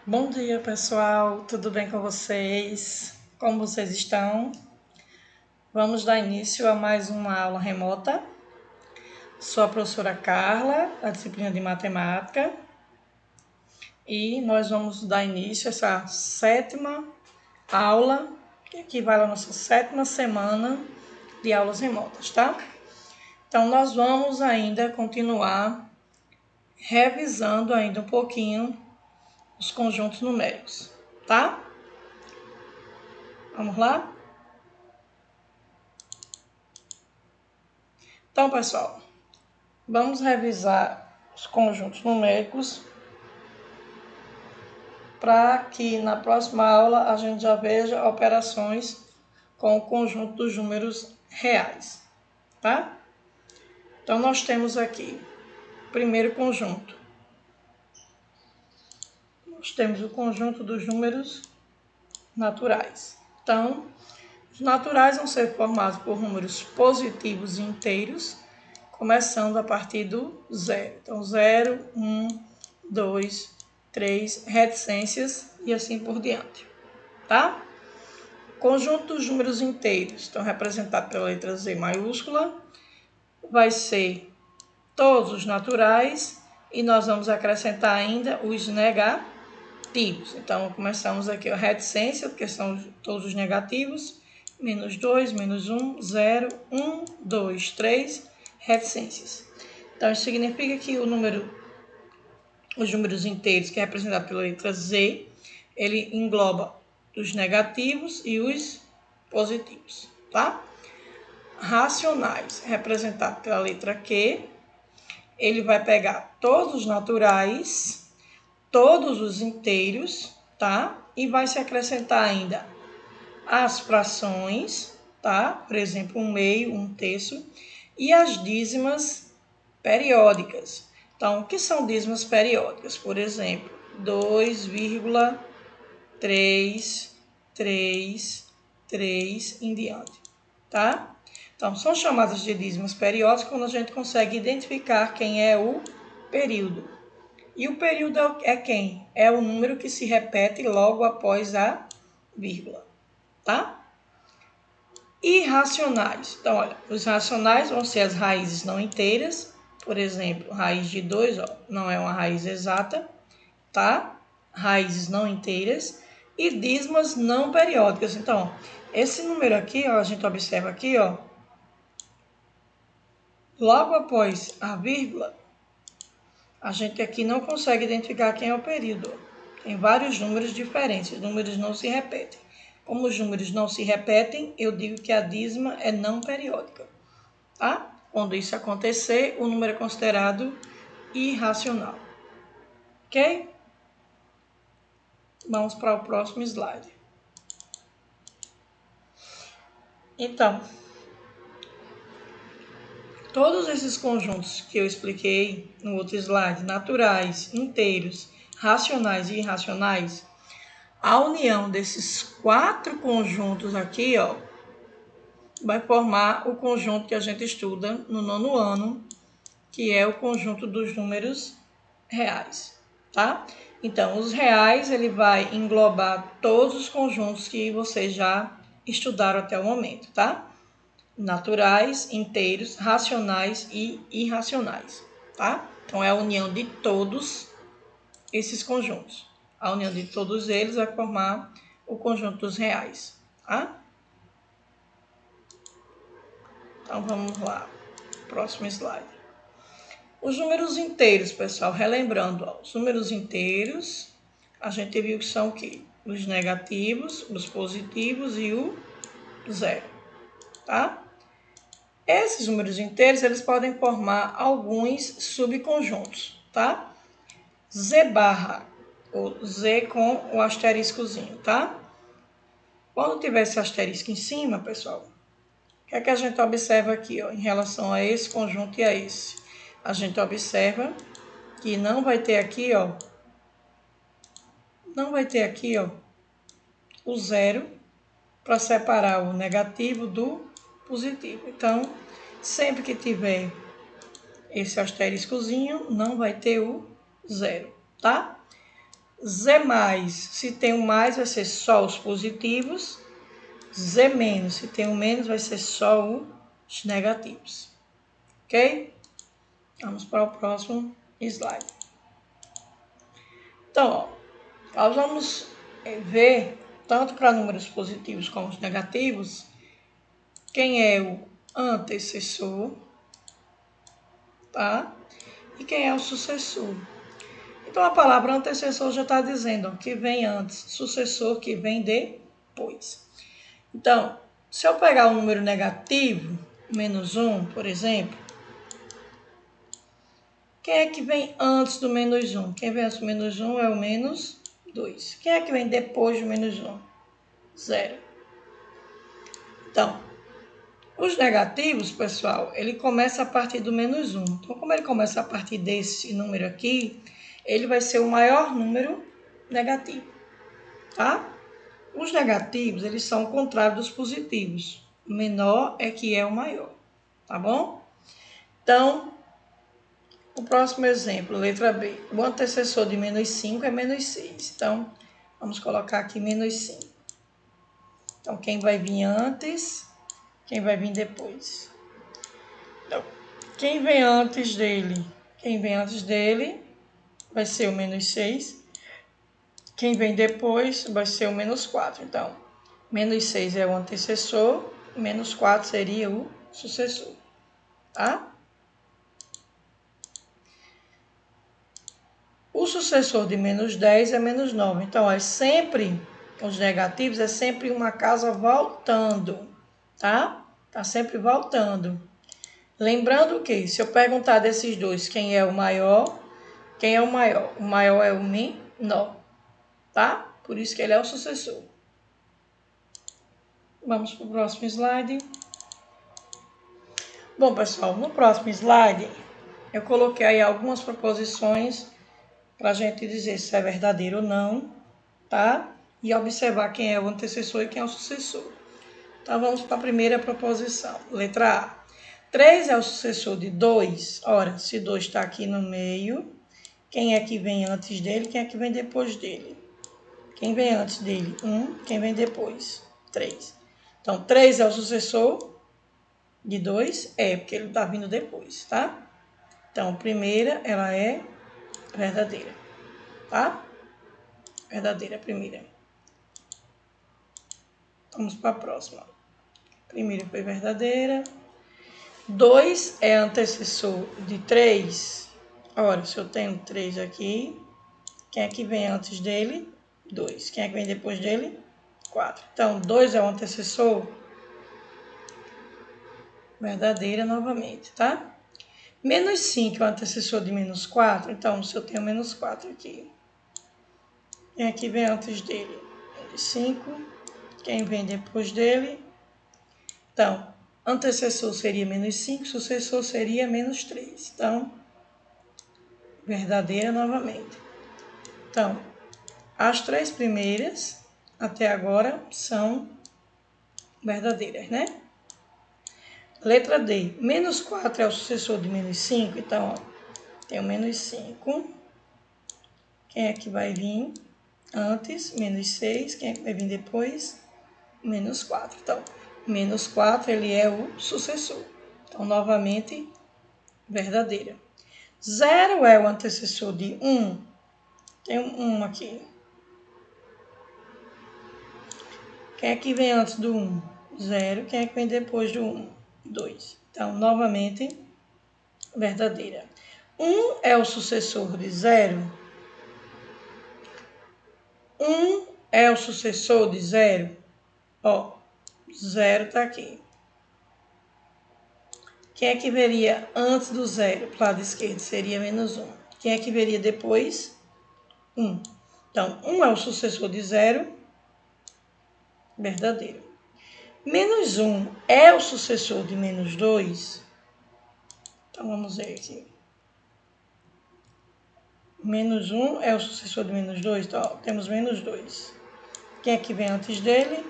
Bom dia, pessoal. Tudo bem com vocês? Como vocês estão? Vamos dar início a mais uma aula remota. Sou a professora Carla, da disciplina de matemática, e nós vamos dar início a essa sétima aula, que equivale à nossa sétima semana de aulas remotas, tá? Então, nós vamos ainda continuar revisando ainda um pouquinho os conjuntos numéricos, tá? Vamos lá? Então, pessoal, vamos revisar os conjuntos numéricos para que na próxima aula a gente já veja operações com o conjunto dos números reais, tá? Então, nós temos aqui o primeiro conjunto. Nós temos o conjunto dos números naturais. Então, os naturais vão ser formados por números positivos e inteiros, começando a partir do zero. Então, 0, 1, 2, 3, reticências e assim por diante, tá? Conjunto dos números inteiros, então representado pela letra Z maiúscula, vai ser todos os naturais e nós vamos acrescentar ainda os negativos. Então, começamos aqui a reticência, que são todos os negativos, menos 2, menos 1, 0, 1, 2, 3, reticências. Então, isso significa que os números inteiros, que é representado pela letra Z, ele engloba os negativos e os positivos, tá? Racionais, representado pela letra Q, ele vai pegar todos os naturais, todos os inteiros, tá? E vai se acrescentar ainda as frações, tá? Por exemplo, 1/2, 1/3, e as dízimas periódicas. Então, o que são dízimas periódicas? Por exemplo, 2,333 em diante, tá? Então, são chamadas de dízimas periódicas quando a gente consegue identificar quem é o período. E o período é quem? É o número que se repete logo após a vírgula, tá? Irracionais. Então, olha, os racionais vão ser as raízes não inteiras. Por exemplo, raiz de 2, ó, não é uma raiz exata, tá? Raízes não inteiras. E dízimas não periódicas. Então, esse número aqui, ó, a gente observa aqui, ó, logo após a vírgula, a gente aqui não consegue identificar quem é o período. Tem vários números diferentes, os números não se repetem. Como os números não se repetem, eu digo que a dízima é não periódica, tá? Quando isso acontecer, o número é considerado irracional. Ok? Vamos para o próximo slide. Então, todos esses conjuntos que eu expliquei no outro slide, naturais, inteiros, racionais e irracionais, a união desses 4 conjuntos aqui, ó, vai formar o conjunto que a gente estuda no 9º ano, que é o conjunto dos números reais, tá? Então, os reais, ele vai englobar todos os conjuntos que vocês já estudaram até o momento, tá? Naturais, inteiros, racionais e irracionais, tá? Então, é a união de todos esses conjuntos. A união de todos eles vai formar o conjunto dos reais, tá? Então, vamos lá. Próximo slide. Os números inteiros, pessoal, relembrando, ó, os números inteiros, a gente viu que são o quê? Os negativos, os positivos e o zero, tá? Esses números inteiros, eles podem formar alguns subconjuntos, tá? Z barra, ou Z com o asteriscozinho, tá? Quando tiver esse asterisco em cima, pessoal, o que é que a gente observa aqui, ó, em relação a esse conjunto e a esse? A gente observa que não vai ter aqui, ó, o zero para separar o negativo do positivo. Então, sempre que tiver esse asteriscozinho, não vai ter o zero, tá? Z mais, se tem um mais, vai ser só os positivos. Z menos, se tem um menos, vai ser só os negativos. Ok? Vamos para o próximo slide. Então, ó, nós vamos ver, tanto para números positivos como os negativos, quem é o antecessor, tá? E quem é o sucessor. Então, a palavra antecessor já está dizendo ó, que vem antes, sucessor que vem depois. Então, se eu pegar um número negativo, menos 1, por exemplo, quem é que vem antes do menos 1? Quem vem antes do menos 1 é o menos 2. Quem é que vem depois do menos 1? 0. Então, os negativos, pessoal, ele começa a partir do menos 1. Então, como ele começa a partir desse número aqui, ele vai ser o maior número negativo, tá? Os negativos, eles são o contrário dos positivos. O menor é que é o maior, tá bom? Então, o próximo exemplo, letra B. O antecessor de menos 5 é menos 6. Então, vamos colocar aqui menos 5. Então, quem vai vir antes, quem vai vir depois. Então, quem vem antes dele? Quem vem antes dele vai ser o menos 6. Quem vem depois vai ser o menos 4. Então, menos 6 é o antecessor, menos 4 seria o sucessor, tá? O sucessor de menos 10 é menos 9. Então, é sempre, os negativos, é sempre uma casa voltando, tá? Tá sempre voltando. Lembrando que, se eu perguntar desses dois, quem é o maior? Quem é o maior? O maior é o menor, tá? Por isso que ele é o sucessor. Vamos para o próximo slide. Bom, pessoal, no próximo slide, eu coloquei aí algumas proposições para a gente dizer se é verdadeiro ou não, tá? E observar quem é o antecessor e quem é o sucessor. Então, vamos para a primeira proposição. Letra A. 3 é o sucessor de 2. Ora, se 2 está aqui no meio, quem é que vem antes dele, quem é que vem depois dele? Quem vem antes dele? 1. Quem vem depois? 3. Então, 3 é o sucessor de 2? É, porque ele está vindo depois, tá? Então, a primeira, ela é verdadeira, tá? Verdadeira, primeira. Vamos para a próxima. Primeira foi verdadeira. 2 é antecessor de 3. Ora, se eu tenho 3 aqui, quem é que vem antes dele? 2. Quem é que vem depois dele? 4. Então, 2 é o antecessor. Verdadeira novamente, tá? Menos 5 é o antecessor de menos 4. Então, se eu tenho menos 4 aqui, quem é que vem antes dele? Menos 5. Quem vem depois dele? Então, antecessor seria menos 5, sucessor seria menos 3. Então, verdadeira novamente. Então, as três primeiras, até agora, são verdadeiras, né? Letra D. Menos 4 é o sucessor de menos 5. Então, ó, tem o menos 5. Quem é que vai vir antes? Menos 6. Quem é que vai vir depois? Menos 4. Então, menos 4, ele é o sucessor. Então, novamente, verdadeira. 0 é o antecessor de 1. Tem um 1 aqui. Quem é que vem antes do 1? 0. Quem é que vem depois do 1? 2. Então, novamente, verdadeira. 1 é o sucessor de 0. 1 é o sucessor de 0. Ó, 0 está aqui. Quem é que veria antes do 0? Para o lado esquerdo seria menos 1. Quem é que veria depois? 1. Então, 1 é o sucessor de 0. Verdadeiro. Menos 1 é o sucessor de menos 2. Então, vamos ver aqui. Menos 1 é o sucessor de menos 2. Então, ó, temos menos 2. Quem é que vem antes dele?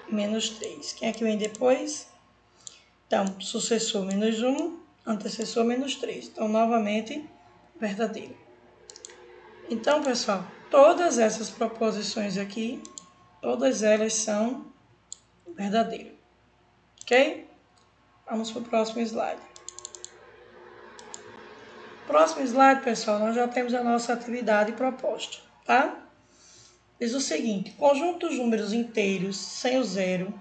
Menos 3. Quem é que vem depois? Então, sucessor menos 1, antecessor menos 3. Então, novamente, verdadeiro. Então, pessoal, todas essas proposições aqui, todas elas são verdadeiras. Ok? Vamos para o próximo slide. Próximo slide, pessoal, nós já temos a nossa atividade proposta, tá? Diz o seguinte: conjunto dos números inteiros sem o zero,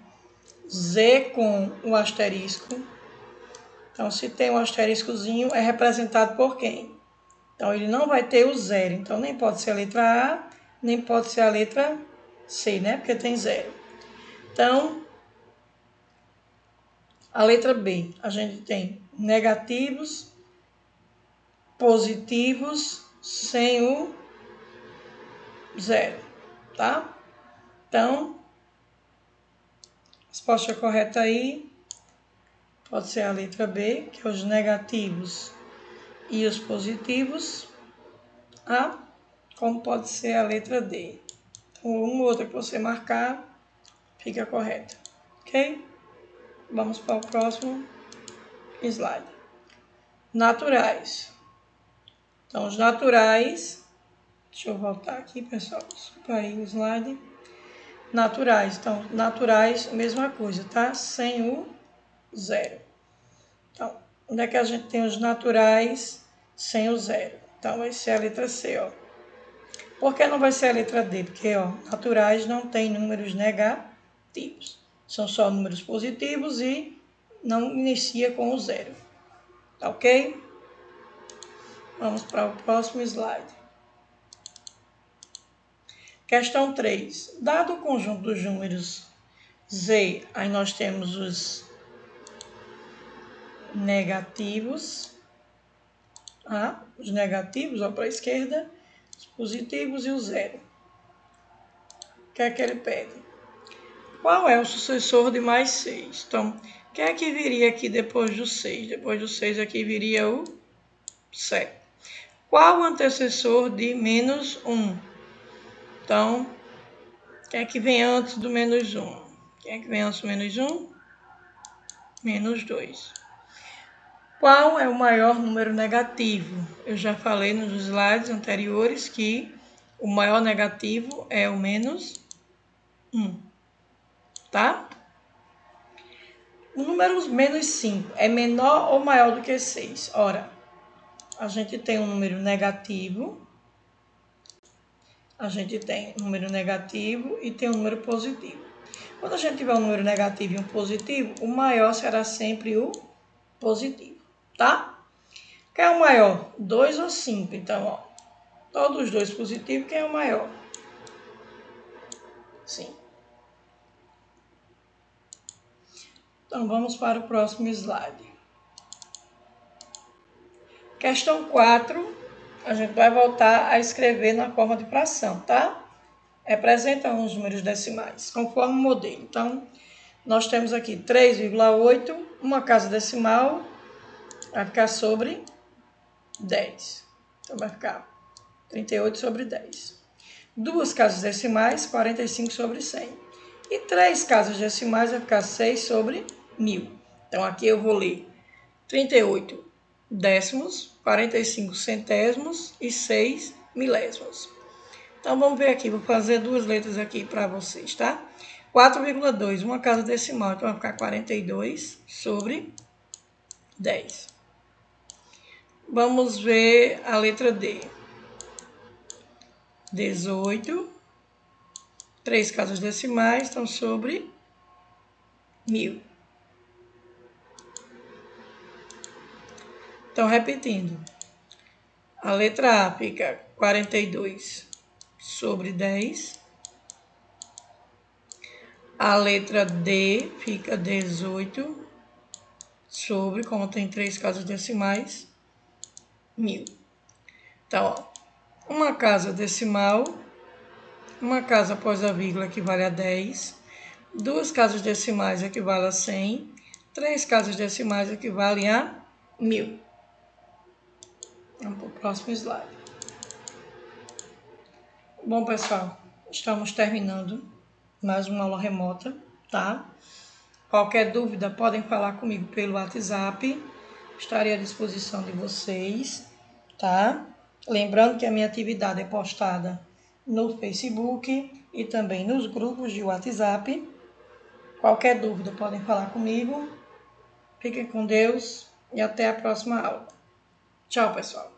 z com o asterisco. Então, se tem um asteriscozinho, é representado por quem? Então, ele não vai ter o zero. Então, nem pode ser a letra A, nem pode ser a letra C, né? Porque tem zero. Então, a letra B, a gente tem negativos, positivos, sem o zero, tá? Então, a resposta correta aí pode ser a letra B, que é os negativos e os positivos. A, como pode ser a letra D. Então, uma ou outra que você marcar, fica correta. Ok? Vamos para o próximo slide. Naturais. Então, os naturais... Deixa eu voltar aqui, pessoal. Desculpa aí o slide. Naturais. Então, naturais, mesma coisa, tá? Sem o zero. Então, onde é que a gente tem os naturais sem o zero? Então, vai ser a letra C, ó. Por que não vai ser a letra D? Porque, ó, naturais não tem números negativos. São só números positivos e não inicia com o zero. Tá ok? Vamos para o próximo slide. Questão 3. Dado o conjunto dos números Z, aí nós temos os negativos, os negativos, ó, para a esquerda, os positivos e o zero. O que é que ele pede? Qual é o sucessor de mais 6? Então, o que é que viria aqui depois do 6? Depois do 6 aqui viria o 7. Qual o antecessor de menos 1? Então, quem é que vem antes do menos 1? Quem é que vem antes do menos 1? Menos 2. Qual é o maior número negativo? Eu já falei nos slides anteriores que o maior negativo é o menos 1. Tá? O número menos 5 é menor ou maior do que 6? Ora, a gente tem um número negativo. A gente tem um número negativo e tem um número positivo. Quando a gente tiver um número negativo e um positivo, o maior será sempre o positivo, tá? Quem é o maior? 2 ou 5? Então, ó, todos os dois positivos, quem é o maior? Sim. Então, vamos para o próximo slide. Questão 4, a gente vai voltar a escrever na forma de fração, tá? Representa os números decimais, conforme o modelo. Então, nós temos aqui 3,8, uma casa decimal, vai ficar sobre 10. Então, vai ficar 38 sobre 10. Duas casas decimais, 45 sobre 100. E três casas decimais vai ficar 6 sobre 1000. Então, aqui eu vou ler 38 décimos, 45 centésimos e 6 milésimos. Então, vamos ver aqui. Vou fazer duas letras aqui para vocês, tá? 4,2, uma casa decimal. Então, vai ficar 42 sobre 10. Vamos ver a letra D. 18. Três casas decimais estão sobre 1000. Então, repetindo. A letra A fica 42 sobre 10. A letra D fica 18 sobre, como tem três casas decimais, 1000. Então, ó, uma casa decimal, uma casa após a vírgula equivale a 10, duas casas decimais equivale a 100, três casas decimais equivalem a 1000. Vamos para o próximo slide. Bom, pessoal, estamos terminando mais uma aula remota, tá? Qualquer dúvida, podem falar comigo pelo WhatsApp. Estarei à disposição de vocês, tá? Lembrando que a minha atividade é postada no Facebook e também nos grupos de WhatsApp. Qualquer dúvida podem falar comigo. Fiquem com Deus e até a próxima aula. Tchau, pessoal!